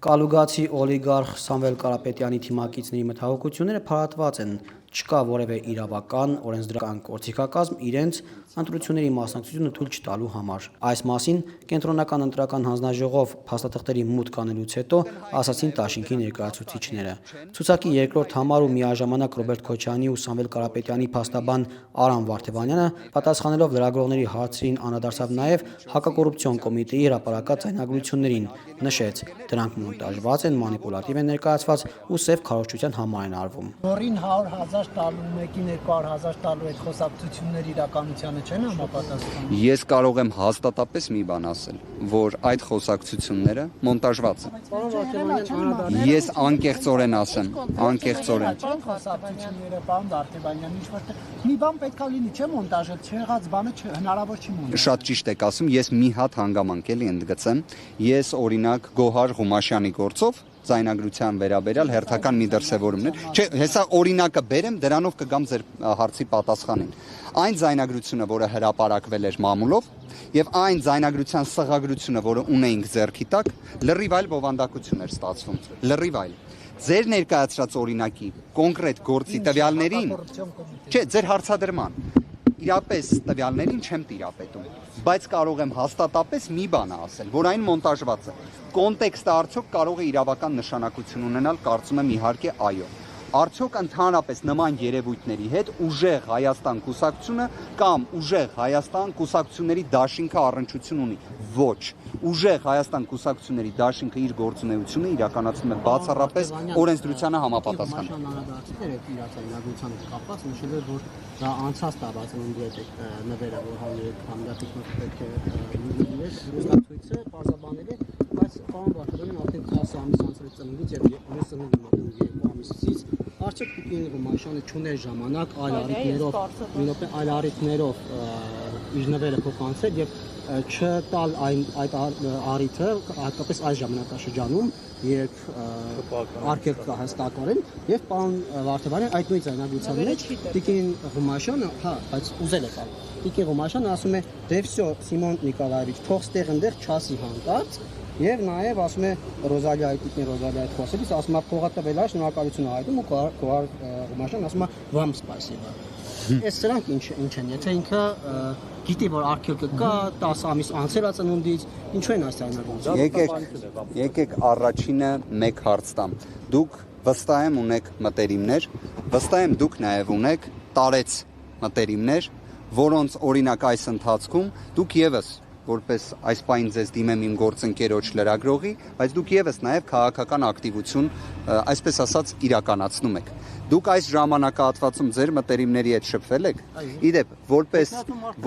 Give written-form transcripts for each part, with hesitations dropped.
Կալուգացի օլիգարխ Սամվել Կարապետյանի թիմակիցների մտահոգությունները փարատված են, չկա որևէ իրավական, օրենսդրական գործիքակազմ իրենց ընտրությունների մասնակցությունը թույլ չտալու համար։ Այս մասին կենտրոնական ընտրական հանձնաժողով փաստաթղթերի մուտք անելուց հետո ասացին դաշինքի ներկայացուցիչները։ Ցուցակի երկրորդ համարում միաժամանակ Ռոբերտ Քոչարյանի ու Սամվել Կարապետյանի փաստաբան Արամ Վարդևանյանը պատասխանելով լրագրողների հարցերին անդրադարձավ նաև հակակոռուպցիոն կոմիտեի հրապարակած ձայնագրություններին, նշեց, դրանք մոնտաժված են, մանիպուլատիվ են ներկայացված ու սև քարոզչության համար են արվում։ Նորին 100,000 տալու, մեկին 200,000 տալու այդ խոսակցությունների իրականությանը չեն համապատասխանում։ Ես կարող եմ հաստատապես մի բան ասել, որ այդ խոսակցությունները մոնտաժված են։ Ես անկեղծորեն ասեմ, անկեղծորեն։ Խոսակցությունները պարոն Վարդևանյան, ինչ-որ մի բան պետք է լինի, չէ՞ մոնտաժը, չեղած բանը հնարավոր չի մոնտաժ։ Շատ ճիշտ եք ասում, ես մի հատ հանգամանք էլի ընդգծեմ։ Ես օրինակ Գոհար Ղումաշյանի գործով ձայնագրության վերաբերյալ հերթական մի դրսևորումներ։ Չէ, հեսա օրինակը բերեմ, դրանով կգամ ձեր հարցի պատասխանին։ Այն ձայնագրությունը, որը հրապարակվել էր մամուլով, եւ այն ձայնագրության սղագրությունը, որը ունեինք ձեռքի տակ, լրիվ այլ բովանդակություն էր ստացվում։ Լրիվ այլ։ Ձեր ներկայացրած օրինակի կոնկրետ գործի տվյալներին, չէ, ձեր հարցադրման իրապես տվյալներին չեմ տիրապետում, բայց կարող եմ հաստատապես մի բան ասել, որ այն մոնտաժված է։ Կոնտեքստը արդյոք կարող է իրավական նշանակություն ունենալ, կարծում եմ իհարկե այո։ Արդյոք ընդհանրապես նման երևույթների հետ ուժեղ Հայաստան կուսակցությունը կամ ուժեղ Հայաստան կուսակցությունների դաշինքը առնչություն ունի։ Ոչ։ Ուժեղ Հայաստան կուսակցությունների դաշինքը իր գործունեությունը իրականացնում է բացառապես օրենսդրությանը համապատասխան։ Իրականացնագրությանը կապված նշել էր, որ դա անցած տարված ունի այդ նվերը, որ համապատասխան պետք է լինի ռուսացույցը բարձաբանել է, բայց պարոն Վարդևանյան արդեն 10 ամիս անցել է ծնունդից եւ ես ծնունդի մոտենում 2 ամիսից Արդյոք Տիկին Ղումաշյանը չուներ ժամանակ այլ առիթներով իր նվերը փոխանցել եւ չտալ այդ առիթը հատկապես այս ժամանակաշրջանում, երբ արգելք կա հստակորեն եւ պարոն Վարդևանյան այդ նույն ձայնագրության մեջ Տիկին Ղումաշյանը, բայց ուզել է տալ։ Տիկին Ղումաշյանը ասում է՝ «Դե վсё, Սիմոն Նիկոլաևիչ, թող ստեղ ընդեղ չասի հանկարծ»։ Եվ նաև ասում է Տիկին Ռոզալիայի խոսելիս, ասում է փողատվել է, շնորհակալություն հայտնում ու Գոհար Ղումաշյանն ասում է «Вам спасибо»։ Այս սրանք ինչ են, եթե ինքը գիտի, որ արգելքը կա, 10 ամիս անցել է ծնունդից, ինչու են այս ձայնագրությունները։ Եկեք առաջինը մեկ հարց տամ։ Դուք վստահ եմ ունեք մտերիմներ, վստահ եմ դուք նաև ունեք տարեց մտերիմներ, որոնց օրինակ այս ընթացքում դուք եւս որպես այս պայն ձեզ դիմեմ իմ գործընկերոջ լրագրողի, բայց դուք եւս նաև քաղաքական ակտիվություն, այսպես ասած, իրականացնում եք։ Դուք այս ժամանակահատվածում ձեր մտերիմների հետ շփվել եք։ Իդեպ,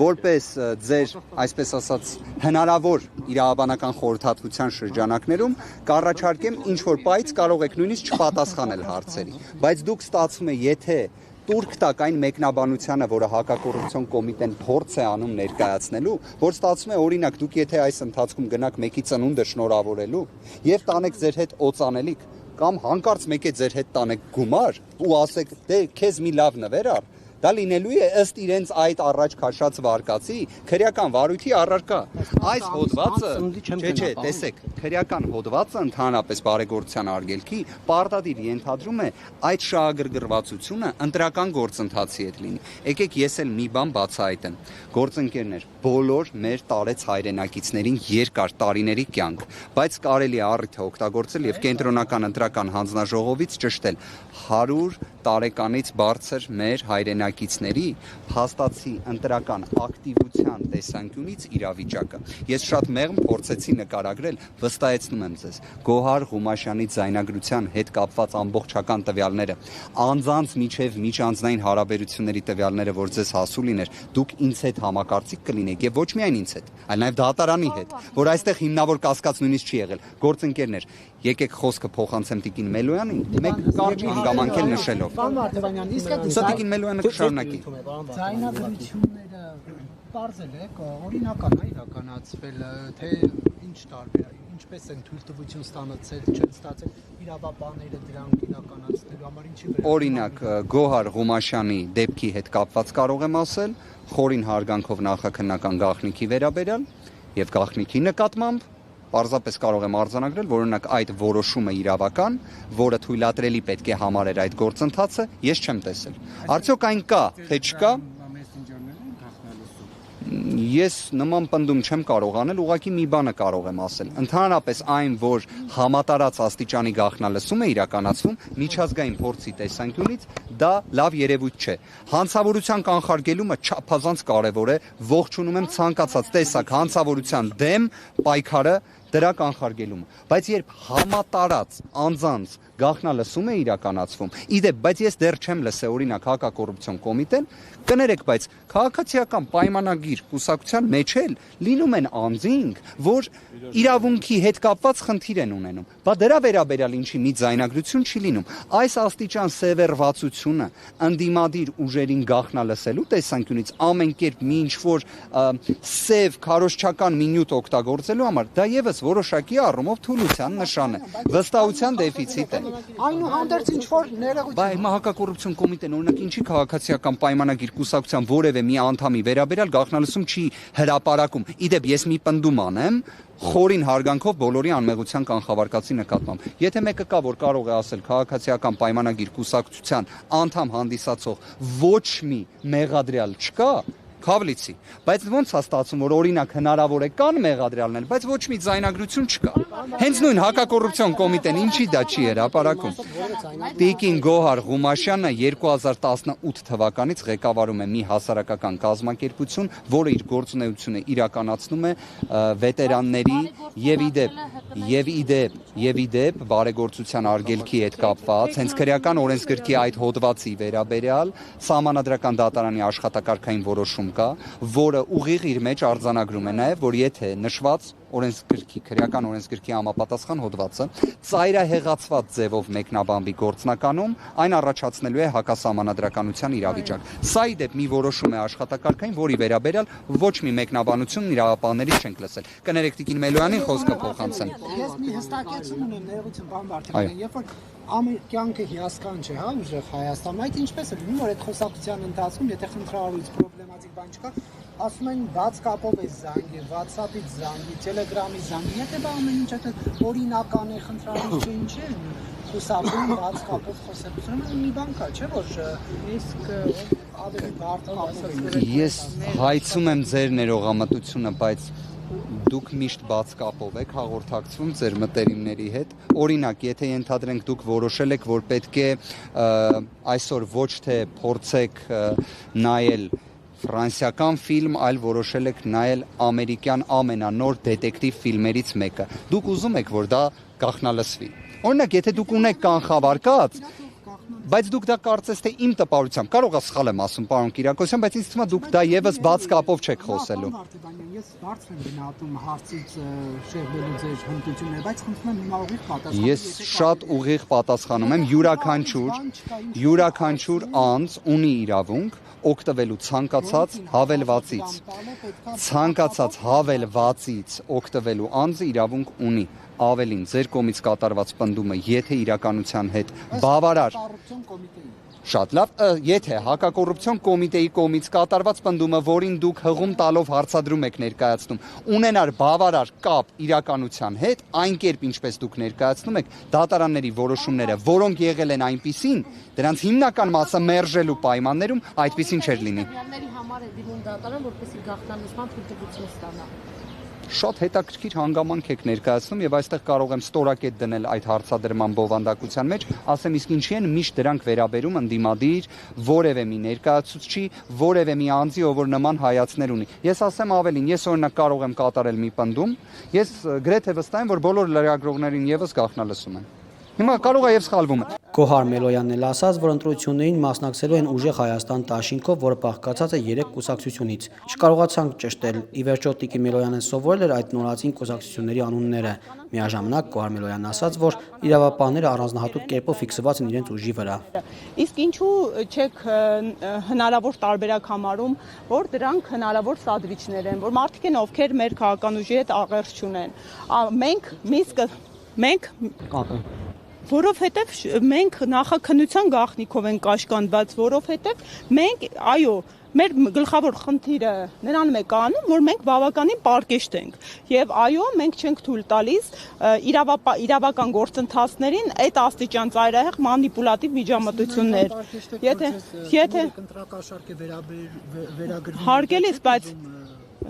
որպես ձեր, այսպես ասած, հնարավոր իրավաբանական խորհրդատվության շրջանակներում կառաջարկեմ ինչ-որ պայից կարող եք նույնիսկ չպատասխանել հարցերի, բայց դուք ստացվում է, եթե տուրք տակ այն մեկնաբանությանը, որը հակակոռուպցիոն կոմիտեն փորձ է անում ներկայացնելու, որ ստացվում է օրինակ դուք եթե այս ընթացքում գնաք մեկի ծնունդը շնորհավորելու եւ տանեք ձեր հետ օծանելիք կամ հանկարծ մեկ է ձեր հետ տանեք գումար ու ասեք դե քեզ մի լավ նվեր առ, դա լինելու է ըստ իրենց այդ առաջ քաշած վարկածի քրեական վարույթի առարկա։ Այս հոդվածը, չէ, տեսեք, քրեական հոդվածը ընդհանրապես բարեգործության արգելքի պարտադիր ենթադրում է այդ շահագրգռվածությունը ընտրական գործընթացի հետ լինի։ Եկեք ես էլ մի բան բացահայտեմ։ Գործընկերներ, բոլոր մեր տարեց հայրենակիցներին երկար տարիների կյանք, բայց կարելի է առիթը օգտագործել եւ կենտրոնական ընտրական հանձնաժողովից ճշտել 100 տարեկանից բարձր մեր հայրենակիցների փաստացի ընտրական ակտիվության տեսանկյունից իրավիճակը։ Ես շատ մեղմ փորձեցի նկարագրել, վստահեցնում եմ ձեզ, Գոհար Ղումաշյանի ձայնագրության հետ կապված ամբողջական տվյալները, անձանց միջև միջանձնային հարաբերությունների տվյալները, որ ձեզ հասու լիներ, դուք ինձ հետ համակարծիք կլինեք եւ ոչ միայն ինձ հետ, այլ նաեւ դատարանի հետ, որ այստեղ հիմնավոր կասկած նույնիսկ չի եղել։ Գործընկերներ, եկեք խոսքը փոխանցեմ Տիկին Մելոյանին, մեկ կարճ հանգամանք էլ նշելով։ Պարոն Վարդևանյան, իսկ Տիկին Մելոյանը կշարունակի։ Ձայնագրությունները բարձել է, օրինական է իրականացվել, թե ինչ ինչպես են թույլտվություն ստանացել, չեն ստացել իրավաբանները դրանք իրականացնելու համար ինչի վրա։ Օրինակ Գոհար Ղումաշյանի դեպքի հետ կապված կարող եմ ասել, խորին հարգանքով նախաքննական գաղտնիքի վերաբերյալ եւ գաղտնիքի նկատմամբ պարզապես կարող եմ արձանագրել, որ օրինակ այդ որոշումը իրավական, որը թույլատրելի պետք է համարեր այդ գործընթացը, ես չեմ տեսել։ Արդյոք այն կա, թե չկա։ Ես նման պնդում չեմ կարող անել, ուղղակի մի բանը կարող եմ ասել։ Ընդհանրապես այն, որ համատարած աստիճանի գաղտնալսում է իրականացվում միջազգային փորձի տեսանկյունից, դա լավ երևույթ չէ։ Հանցավորության կանխարգելումը չափազանց կարևոր է, ողջունում եմ ցանկացած տեսակ հանցավորության դեմ պայքարը, դրա կանխարգելումը, բայց երբ համատարած անձանց գաղտնալսում է իրականացվում, իդեպ, բայց ես դեռ չեմ լսել օրինակ հակակոռուպցիոն կոմիտեն, կներեք, բայց քաղաքացիական պայմանագիր կուսակցության մեջ էլ լինում են անձինք, որ իրավունքի հետ կապված խնդիր են ունենում, բա դրա վերաբերյալ ինչի մի ձայնագրություն չի լինում։ Այս աստիճան սևեռվածությունը ընդդիմադիր ուժերին գաղտնալսելու տեսանկյունից ամեն կերպ մի ինչ-որ սև քարոզչական մի նյութ օգտագործելու համար, դա եւս որոշակի առումով թուլության նշան է, վստահության դեֆիցիտ է։ Այնուհանդերձ ինչ-որ ներողություն։ Բայց հիմա հակակոռուպցիոն կոմիտեն օրինակ ինչի քաղաքացիական պայմանագիր կուսակցության որևէ մի անդամի վերաբերյալ գաղտնալսում չի հրապարակում։ Իդեպ ես մի պնդում անեմ, խորին հարգանքով բոլորի անմեղության կանխավարկածի նկատմամբ։ Եթե մեկը կա, որ կարող է ասել քաղաքացիական պայմանագիր կուսակցության անդամ հանդիսացող ոչ մի մեղադրյալ չկա, Քավլիցի, բայց ոնց է ստացվում, որ օրինակ հնարավոր է կան մեղադրյալներ, բայց ոչ մի ձայնագրություն չկա։ Հենց նույն հակակոռուպցիոն կոմիտեն ինչի դա չի հրապարակում։ Տիկին Գոհար Ղումաշյանը 2018 թվականից ղեկավարում է մի հասարակական կազմակերպություն, որը իր գործունեությունը իրականացնում է վետերանների եւ իդեպ բարեգործության արգելքի հետ կապված, հենց քրեական օրենսգրքի այդ հոդվածի վերաբերյալ սահմանադրական դատարանի աշխատակարգային որոշում կա, որը ուղիղ իր մեջ արձանագրում է նաև, որ եթե նշված օրենսգրքի, քրեական օրենսգրքի համապատասխան հոդվածը ծայրահեղացված ձևով մեկնաբանվի գործնականում, այն առաջացնելու է հակասահմանադրականության իրավիճակ։ Սա ի դեպ մի որոշում է աշխատակարգային, որի վերաբերյալ ոչ մի մեկնաբանություն իրավապահներից չենք լսել։ Կներեք Տիկին Մելոյանին խոսքը փոխանցեմ։ Ես մի հստակեցում ունեմ, ներողություն, պարոն Վարդանյան, երբ որ ամեն կյանքը հիասքանչ է, հա, ուժեղ Հայաստանում, այդ ինչպես է լինում, որ այդ խոսակցության ընթացքում, եթե խնդրահարույց պրոբլեմատիկ բան չկա, ասում են բաց կապով է զանգի, WhatsApp-ից զանգի, Telegram-ից զանգի, եթե բա ամեն ինչ այդ օրինական է, խնդրահարույց չէ, ինչ է, խուսափում բաց կապով խոսակցությունը մի բան կա, չէ՞ որ իսկ ավելի բարդ կապով է։ Ես հայցում եմ ձեր ներողամտությունը, բայց դուք միշտ բաց կապով եք հաղորդակցվում ձեր մտերիմների հետ։ Օրինակ, եթե ենթադրենք դուք որոշել եք, որ պետք է այսօր ոչ թե փորձեք նայել ֆրանսիական ֆիլմ, այլ որոշել եք նայել ամերիկյան ամենանոր դետեկտիվ ֆիլմերից մեկը։ Դուք ուզում եք, որ դա գաղտնալսվի։ Օրինակ, եթե դուք ունեք կանխավարկած, բայց դուք դա կարծես թե իմ տպավորությամբ, կարող է սխալ եմ ասում, պարոն Կիրակոսյան, բայց ինձ թվում է դուք դա եւս բաց կապով չեք խոսելու։ Ես բարձր եմ գնահատում հարցից շեղվելու ձեր հմտությունները, բայց խնդրում եմ հիմա ուղիղ պատասխան։ Ես շատ ուղիղ պատասխանում եմ, յուրաքանչյուր անձ ունի իրավունք օգտվելու ցանկացած հավելվածից օգտվելու անձը իրավունք ունի։ Ավելին, ձեր կողմից կատարված պնդումը, եթե իրականության հետ բավարար շատ լավ, եթե հակակոռուպցիոն կոմիտեի կողմից կատարված պնդումը, որին դուք հղում տալով հարցադրում եք ներկայացնում, ունենար բավարար կապ իրականության հետ, այն կերպ ինչպես դուք ներկայացնում եք, դատարանների որոշումները, որոնք եղել են այնպիսին, դրանց հիմնական մասը մերժելու պայմաններում այդպիսին չէր լինի։ Համար է դիմում դատարան, որպեսզի գաղտնալսման թույլտվություն ստանա։ Շատ հետաքրքիր հանգամանք եք ներկայացնում եւ այստեղ կարող եմ ստորակետ դնել այդ հարցադրման բովանդակության մեջ, ասեմ իսկ ինչի են միշտ դրանք վերաբերում ընդդիմադիր որևէ մի ներկայացուցչի, որևէ մի անձի, ով որ նման հայացքներ ունի։ Ես ասեմ ավելին, ես օրինակ կարող եմ կատարել մի պնդում, ես գրեթե վստահ եմ, որ բոլոր լրագրողներին եւս գաղտնալսում են։ Հիմա կարող է եւ սխալվում է։ Գոհար Մելոյանն էլ ասաց, որ ընտրություններին մասնակցելու են ուժեղ Հայաստան դաշինքով, որը բաղկացած է 3 կուսակցությունից։ Չկարողացանք ճշտել։ Ի վերջո Տիկին Մելոյանն սովորել էր այդ նորածին կուսակցությունների անունները։ Միաժամանակ Գոհար Մելոյանն ասաց, որ իրավապահները առանձնահատուկ կերպով ֆիքսված են իրենց ուժի վրա։ Իսկ ինչու չեք հնարավոր տարբերակ համարում, որ դրանք հնարավոր սադրիչներ են, որ մարդիկ են, ովքեր մեր քաղաքական ուժի հետ աղերս չունեն։ Մենք որովհետև մենք նախաքննության գաղտնիքով ենք կաշկանդված, որովհետև մենք, այո, Մեր գլխավոր խնդիրը նրանում է կանում, որ մենք բավականին պարկեշտ ենք եւ այո, մենք չենք թույլ տալիս իրավական գործընթացներին այդ աստիճան ծայրահեղ մանիպուլատիվ միջամտություններ։ Եթե կընտրակաշառք է վերագրվում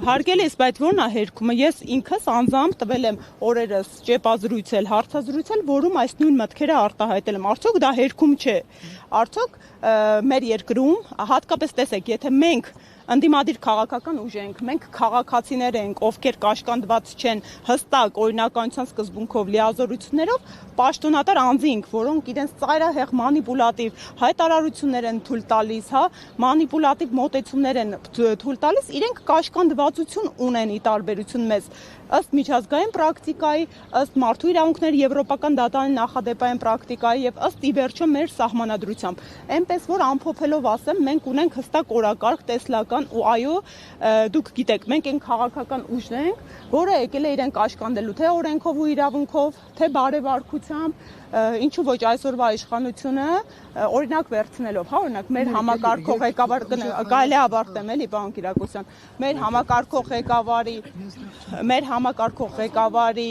Հարգելի է, բայց ո՞րն է հերքումը։ Ես ինքս անձամբ տվել եմ օրերս ճեպազրույցել, հարցազրույցել, որում այս նույն մտքերը արտահայտել եմ։ Արդյոք դա հերքում չէ։ Արդյոք մեր երկրում, հատկապես տեսեք, եթե մենք ընդդիմադիր քաղաքական ուժ ենք, մենք քաղաքացիներ ենք, ովքեր կաշկանդված չեն հստակ օրինականության սկզբունքով լիազորություններով, պաշտոնատար անձինք, որոնք իրենց ծայրահեղ մանիպուլատիվ հայտարարություններ են թույլ տալիս, մանիպուլատիվ մոտեցումներ են թույլ տալիս, իրենք կաշկանդվածություն ունեն ի տարբերություն մեզ, ըստ միջազգային պրակտիկայի, ըստ մարդու իրավունքների եվրոպական դատարանի նախադեպային պրակտիկայի եւ ըստ ի վերջո մեր սահմանադրությամբ։ Այնպես որ ամփոփելով ասեմ, մենք ունենք հստակ օրակարգ, տեսլական ու այո, դուք գիտեք, մենք այն քաղաքական ուժն ենք, որը եկել է իրեն կաշկանդելու թե օրենքով ու իրավունքով, թե բարեվարքությամբ, ինչու ոչ այսօրվա իշխանությունը օրինակ վերցնելով, օրինակ մեր համակարգող ղեկավարը կարելի է ավարտեմ էլի պարոն Կիրակոսյան, մեր համակարգող ղեկավարի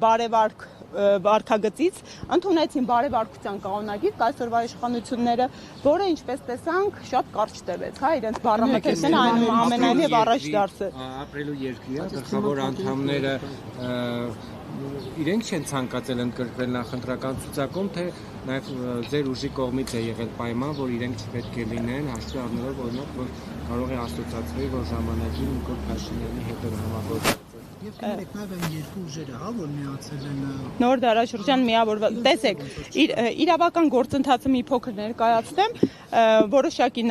բարեվարք վարքագծից ընդունեցին բարեվարքության կանոնագիր այսօրվա իշխանությունները, որը ինչպես տեսանք շատ կարճ տևեց, իրենց բառամեքենան այնուամենայնիվ առաջ դարձել։ Ապրելու երկրի գլխավոր անդամները իրենք չեն ցանկացել ընդգրկվել նախընտրական ցուցակում, թե նաև ձեր ուժի կողմից է եղել պայման, որ իրենք չպետք է լինեն, հաշվի առնելով օրինակ, որ կարող է ասոցիացվել, որ ժամանակին Նիկոլ Փաշինյանի հետ են համագործակցել։ Եվ կներեք նաև այն երկու ուժերը, որ միացել են նոր դարաշրջան միավորված։ Տեսեք, իրավական գործընթացը մի փոքր ներկայացնեմ, որոշակի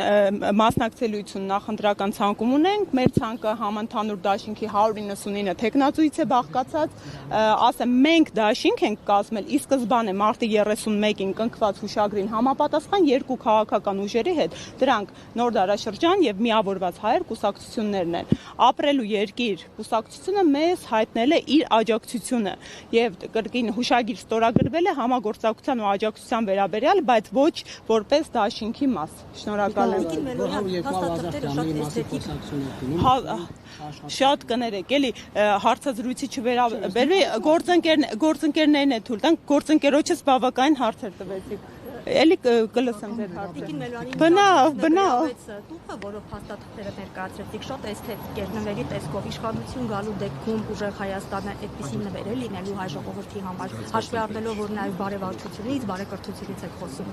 մասնակցելիություն նախընտրական ցանկում ունենք, մեր ցանկը համընդհանուր դաշինքի 199 թեկնածուից է բաղկացած, ասեմ, մենք դաշինք ենք կազմել, ի սկզբանե մարտի 31-ին կնքված հուշագրին համապատասխան երկու քաղաքական ուժերի հետ, դրանք նոր դարաշրջան եւ միավորված հայեր կուսակցություններն են։ Ապրելու երկիր կուսակցությունը մեզ հայտնել է իր աջակցությունը եւ կրկին հուշագիր ստորագրվել է համագործակցության ու աջակցության վերաբերյալ, բայց ոչ որպես դաշինքի մաս։ Շնորհակալ եմ։ Շատ կներեք, էլի հարցազրույցի չվերաբերվի, գործընկերներն է թույլ տանք, գործընկերոջս բավականին հարցեր տվեցիք։ Էլի կլսեմ ձեր հարցերը։ Բնավ։ Տուփը, որով փաստաթղթերը ներկայացրեցիք, շատ էսթետիկ էր նվերի տեսքով, իշխանություն գալու դեպքում ուժեղ Հայաստանը այդպիսի նվեր է լինելու հայ ժողովրդի համար, հաշվի առնելով, որ նաև բարեվարչությունից, բարեկրթությունից եք խոսում։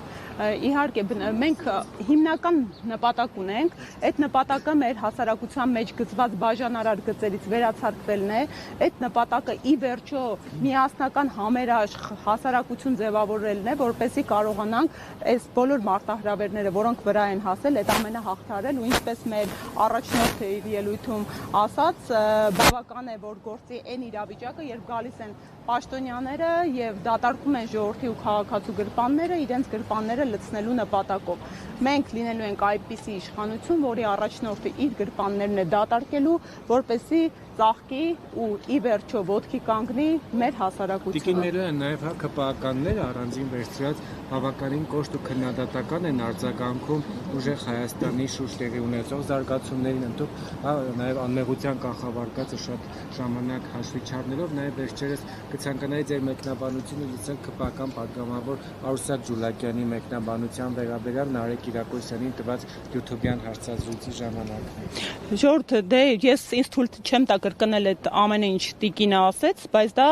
Իհարկե, մենք հիմնական նպատակ ունենք, այդ նպատակը մեր հասարակության մեջ գծված բաժանարար գծերից վերացարկվելն է, այդ նպատակը ի վերջո միասնական համերաշխ հասարակություն ձևավորելն է, որպեսզի կարողանանք այս բոլոր մարտահրավերները, որոնք վրա են հասել, այդ ամենը հաղթարել ու ինչպես մեր առաջնորդը իր ելույթում ասաց, բավական է, որ գործի այն իրավիճակը, երբ գալիս են պաշտոնյաները եւ դատարկում են ժողովրդի ու քաղաքացու գրպանները իրենց գրպանները լցնելու նպատակով։ Մենք լինելու ենք այդպիսի իշխանություն, որի առաջնորդը իր գրպաններն է դատարկելու, որպեսզի ծաղկի ու ի վերջո ոտքի կանգնի մեր հասարակությունը։ Տիկինները նաև ԿՊԱ-ականները առանձին վերցրած բավականին կոշտ ու քննադատական են արձագանքում ուժեղ Հայաստանի շուրջ տեղի ունեցող զարգացումներին, ընդհանուր նաև անմեղության կանխավարկածը շատ ժամանակ հաշվի չառնելով, նաև վերջերս կցանկանայի ձեր մեկնաբանությունը լսել ԿՊԱ-ական պատգամավոր Արուսակ Ջուլակյանի մեկնաբանության վերաբերյալ Նարեկ Կիրակոսյանին տված YouTube-յան հարցազրույցի ժամանակ։ Ժողովուրդ, դե ես ինձ թույլ չեմ տա կրկնել այդ ամենը ինչ տիկինը ասեց, բայց դա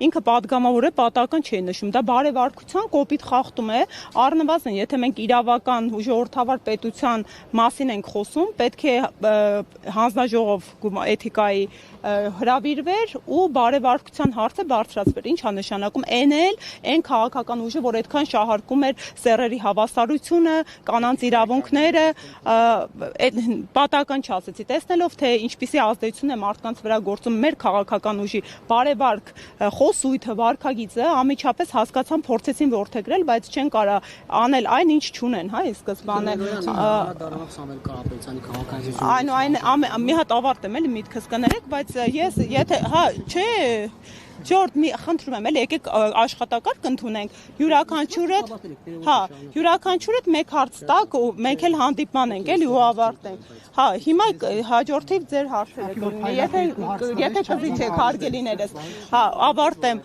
ինքը պատգամավոր է, պատահական չի նշում, դա բարեվարքության կոպիտ խախտում է, առնվազն եթե մենք իրավական ու ժողովրդավար պետության մասին ենք խոսում, պետք է հանձնաժողով էթիկայի հրավիրվեր ու բարեվարքության հարցը բարձրացվեր, ինչ է նշանակում այն քաղաքական ուժը, որ այդքան շահարկում էր սեռերի հավասարությունը, կանանց իրավունքները, պատահական չասեցի, տեսնելով թե ինչպիսի ազդեցություն է մարդկանց վրա գործում մեր քաղաքական ուժի բարեվարք խոսույթը, վարքագիծը, անմիջապես հասկացան, փորձեցին որդեգրել, բայց չեն կարող անել այն, ինչ չունեն, ի սկզբանե։ Այն մի հատ ավարտեմ էլի միտքս կներեք, բայց ես եթե չէ Ժորդ, խնդրում եմ, եկեք աշխատակարգ ընդունենք, յուրաքանչյուրդ մեկ հարց տակ ու մենք էլ հանդիպման ենք էլի ու ավարտենք։ Հա, հիմա հաջորդիվ ձեր հարցերը կլինի, եթե կզիջեք հարգելիներս, հա, ավարտեմ,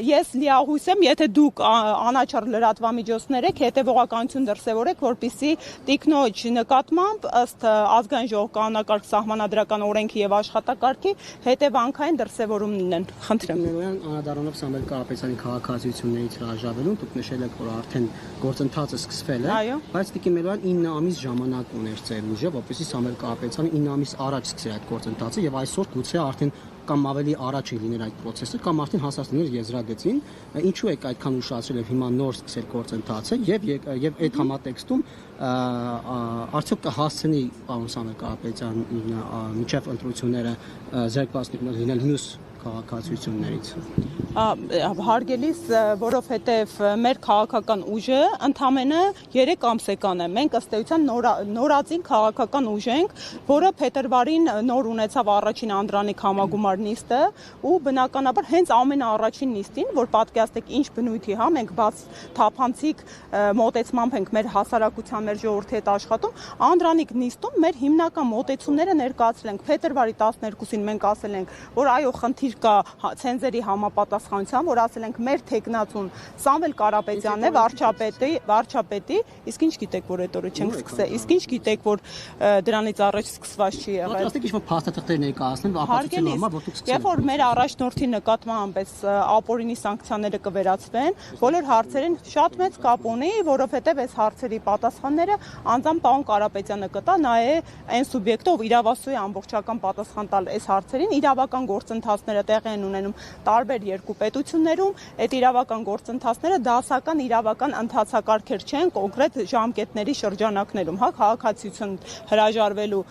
ես լիահույս եմ, եթե դուք անաչառ լրատվամիջոցներ եք, հետևողականություն դրսևորեք, որպեսզի տիկնոջ նկատմամբ ըստ ազգային ժողով կանոնակարգ սահմանադրական օրենքի եւ աշխատակարգի հետևանքային դրսևորում լինեն։ Խնդրեմ։ Անդրադառնալով Սամվել Կարապետյանի քաղաքացիություններից հրաժարվելուն, դուք նշել եք, որ արդեն գործընթացը սկսվել է, բայց Տիկին Մելոյան 9 ամիս ժամանակ ուներ ծեր ուժը, որպեսզի Սամվել Կարապետյանը 9 ամիս առաջ սկսի այդ գործընթացը եւ այսօր գուցե արդեն կամ ավելի առաջ լիներ այդ process-ը կամ արդեն հասած լիներ եզրագծին, ինչու եք այդքան ուշացրել եւ հիմա նոր սկսել գործընթացը եւ այդ համատեքստում արդյոք կհասցնի պարոն Սամվել Կարապետյան միջև ընտրությունները զերկված լինել մյուս քաղաքացիություններից։ Հարգելիս, որովհետև մեր քաղաքական ուժը ընդամենը 3 ամսեկան է։ Մենք ըստ էության նորածին քաղաքական ուժ ենք, որը փետրվարին նոր ունեցավ առաջին անդրանիկ համագումար նիստը ու բնականաբար հենց ամենաառաջին նիստին, որ պատկերացնեք ինչ բնույթի, հա, մենք բաց թափանցիկ մոտեցմամբ ենք մեր հասարակության, մեր ժողովրդի հետ աշխատում, անդրանիկ նիստում մեր հիմնական մոտեցումները ներկայացրել ենք։ Փետրվարի 12-ին մենք ասել ենք, որ այո, խնդիր կա ցենզերի համապատասխանությամբ, որ ասել ենք մեր թեկնածուն Սամվել Կարապետյանն է, վարչապետի, իսկ ինչ գիտեք, որ այդ օրը չենք սկսել, իսկ ինչ գիտեք, որ դրանից առաջ սկսված չի եղել։ Պատրաստ եք ինչ-որ փաստաթղթեր ներկայացնել, ապացուցելու համար, որ դուք սկսել եք։ Երբ որ մեր առաջնորդի նկատմամբ ապօրինի սանկցիաները կվերացվեն, բոլոր հարցերին շատ մեծ կապ ունի, որովհետև այս հարցերի պատասխանները անձամբ պարոն Կարապետյանը կտա, նա է այն սուբյեկտը, ով իրավասու է ամբողջական պատասխան տալ այս հարցերին, իրավական գործընթացները տեղի են ունենում տարբեր երկու պետություններում, այդ իրավական գործընթացները դասական իրավական ընթացակարգեր չեն, կոնկրետ ժամկետների շրջանակներում, հա, քաղաքացիություն հրաժարվելու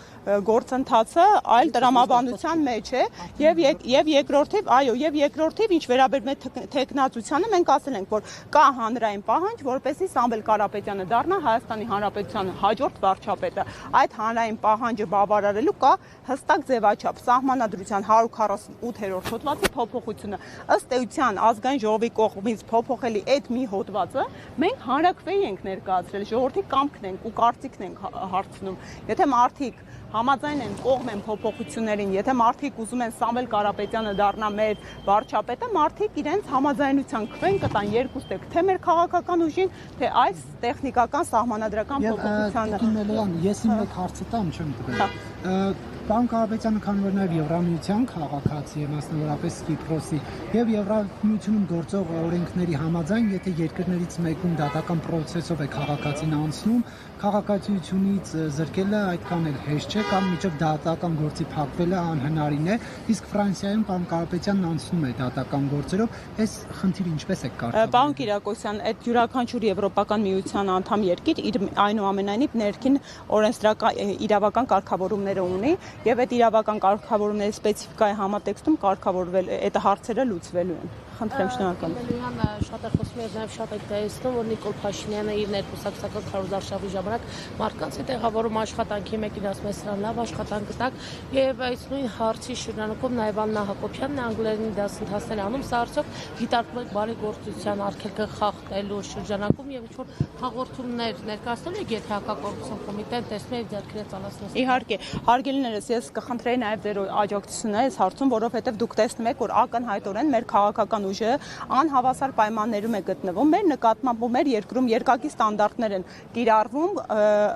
գործընթացը այլ տրամաբանության մեջ է եւ երկրորդիվ ինչ վերաբերում է թեկնածությանը, մենք ասել ենք, որ կա հանրային պահանջ, որպեսզի Սամվել Կարապետյանը դառնա Հայաստանի Հանրապետության հաջորդ վարչապետը։ Այդ հանրային պահանջը բավարարելու կա հստակ ձևաչափ սահմանադրության 148-րդ հոդվածի փոփոխությունը։ Ըստ էության ազգային ժողովի կողմից փոփոխելի այդ մի հոդվածը մենք հանրակրվեի ենք ներկայացրել, ժողովրդի կամքն ենք ու կարծիքն ենք հարցնում։ Եթե մարդիկ համաձայն են կողմ են փոփոխություններին, եթե մարդիկ ուզում են Սամվել Կարապետյանը դառնա մեր վարչապետը, մարդիկ իրենց համաձայնության քվեն կտան երկուստ եք, թե մեր քաղաքական ուժին, թե այս տեխնիկական սահմանադրական փոփոխությանը։ Ես իմ մեկ հարցը տամ չեմ տվել։ Պարոն Կարապետյանը, քանի որ նաև Եվրամիության քաղաքացի է, մասնավորապես Կիպրոսի, եւ Եվրամիությունում գործող օրենքների համաձայն, եթե երկրներից մեկում դատական process-ով է քաղաքացին անցնում, քաղաքացիությունից զրկելը այդքան էլ հեշտ չէ կամ միջով դատական գործի փակվելը անհնարին է, իսկ Ֆրանսիայում պարոն Կարապետյանն անցնում է դատական գործերով, այս խնդիրը ինչպես է կարգավորվում։ Պարոն Կիրակոսյան, այդ յուրաքանչյուր Եվրոպական միության անդամ երկիր իր այնուամենայնիվ ներքին օրենսդրական իրավական կարգավորումները ունի եւ այդ իրավական կարգավորումների սպეციფიკայի համատեքստում կարգավորվել այդ հարցերը լուծվելու են։ Խնդրեմ, շնորհակալ եմ։ Շատ է խոսում եւ նաեւ շատ է տեսնում, որ Նիկոլ Փաշինյանը իր ներկուսակցական քարոզարշավի ժամանակ մարդկանց է տեղավորում աշխատանքի մեկին ասում է սրան լավ աշխատանք կտակ եւ այս նույն հարցի շրջանակում նաեւ Աննա Հակոբյանն անգլերենի դասընթացներ անում, սա արդյոք դիտարկվում է բարեգործության արգելքը խախտելու շրջանակում եւ ինչ-որ հաղորդումներ ներկայացնելու եք, եթե հակակոռուպցիոն կոմիտեն տեսնում է ձեռքերը ծալացնես։ Իհարկե, հարգելիներս, ես կխնդրեի նաեւ ձեր աջակցությունը այս հարցում, որովհետեւ դուք տեսնում եք, որ ակնհայտորեն մեր քաղաքական ուժը անհավասար պայմաններում է գտնվում։ Մեր նկատմամբ ու մեր երկրում երկակի ստանդարտներ են կիրառվում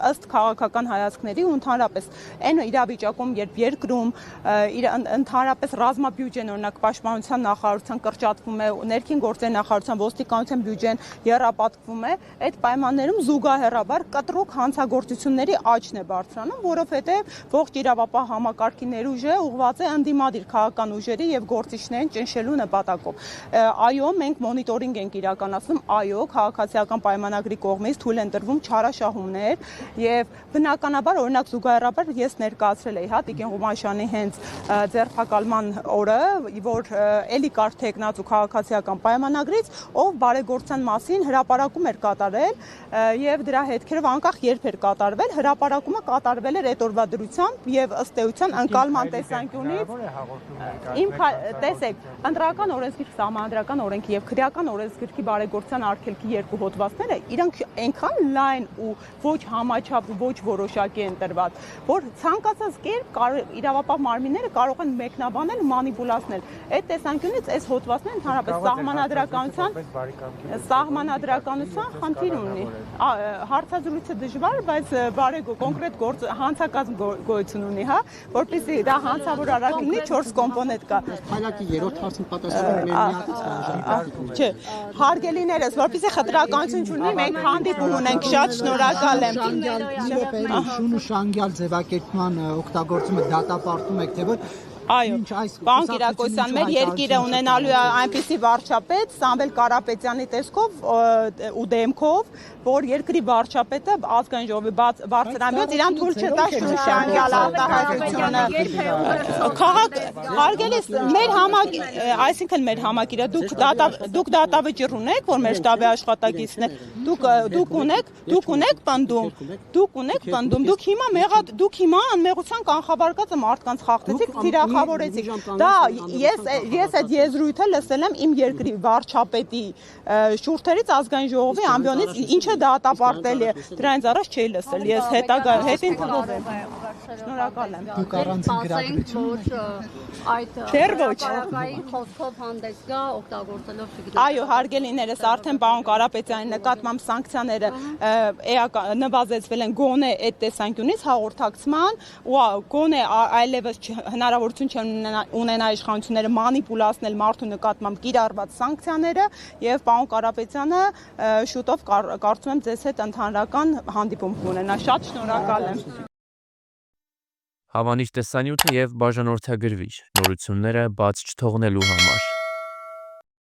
ըստ քաղաքական հայացքների ու ընդհանրապես այն իրավիճակում, երբ երկրում ընդհանրապես ռազմաբյուջեն, օրինակ պաշտպանության նախարարության կրճատվում է, ներքին գործերի նախարարության, ոստիկանության բյուջեն եռապատկվում է, այդ պայմաններում զուգահեռաբար կտրուկ հանցագործությունների աճն է բարձրանում, որովհետև ողջ իրավապահ համակարգի ներուժը ուղղված է ընդդիմադիր քաղաքական ուժերի եւ գործիչներին ճնշելու նպատակով։ Այո, մենք մոնիտորինգ ենք իրականացնում, այո, քաղաքացիական պայմանագրի կողմից թույլ են տրվում չարաշահումներ եւ բնականաբար օրինակ զուգահեռաբար ես ներկայացրել էի, հա, Տիկին Ղումանշյանի հենց ձերբակալման օրը, որ էլի կար թեկնածու քաղաքացիական պայմանագրից, ով բարեգործության մասին հրապարակում էր կատարել եւ դրա հետքերով անկախ երբ էր կատարվել, հրապարակումը կատարվել էր այդ օրվա դրությամբ եւ ըստ էության ընկալման տեսանկյունից տեսեք, ընտրական օրենսգիրք, սահմանադրական օրենքի եւ քրեական օրենսգիրքի բարեգործության արգելքի երկու հոդվածները իրանք այնքան լայն ու ոչ համաչափ ու ոչ որոշակի են տրված, որ ցանկացած կերպ իրավապահ մարմինները կարող են մեկնաբանել ու մանիպուլացնել։ Այդ տեսանկյունից այս հոդվածները ընդհանրապես սահմանադրականության խնդիր ունի։ Հարցազրույցը դժվար, բայց կոնկրետ հանցակազմ գոյություն ունի, հա, որպեսզի դա հանցավոր արագ լինի 4 կոմպոնենտ կա։ Հայլակի երրորդ հարցին պատասխանում մեր միացած Չէ, հարգելիներս, որպեսզի խտրականություն չունի, մենք հանդիպում ունենք, շատ շնորհակալ եմ։ Շուն ու շանգյալ ձևակերպման օգտագործումը դատապարտում եք, թե որ Այո, պարոն Կիրակոսյան, մեր երկիրը ունենալու է այնպիսի վարչապետ Սամվել Կարապետյանի տեսքով ու դեմքով, որ երկրի վարչապետը ազգային ժողովի բարձրամյոց իրան թույլ չտա շուշանգյալ արտահայտությունը։ Քաղաք հարգելիս այսինքն մեր համակիրը դուք դատավճիռ ունեք, որ մեր շտաբի աշխատակիցն է, դուք ունեք պնդում, դուք հիմա անմեղության կանխավարկածը մարդկանց խախտեցիք, թիրախավորեցիք։ Դա ես այդ եզրույթը լսել եմ իմ երկրի վարչապետի շուրթերից ազգային ժողովի ամբիոնից, ինչը դատապարտելի է, դրանից առաջ չէի լսել, ես հետին թվով եմ։ Շնորհակալ եմ։ Դուք առանցին գրագրություն Դեռ ոչ։ Խոսքով հանդես գա օգտագործելով չգիտեմ։ Այո, հարգելիներս, արդեն պարոն Կարապետյանի նկատմամբ սանկցիաները նվազեցվել են գոնե այդ տեսանկյունից հաղորդակցման ու գոնե այլևս հնարավորություն չեն ունենա իշխանությունները մանիպուլացնել մարդու նկատմամբ կիրառված սանկցիաները եւ պարոն Կարապետյանը շուտով կարծում եմ ձեզ հետ ընդհանրական հանդիպում կունենա։ Շատ շնորհակալ եմ։ Հավանիր տեսանյութը եւ բաժանորդագրվիչ նորությունները բաց չթողնելու համար։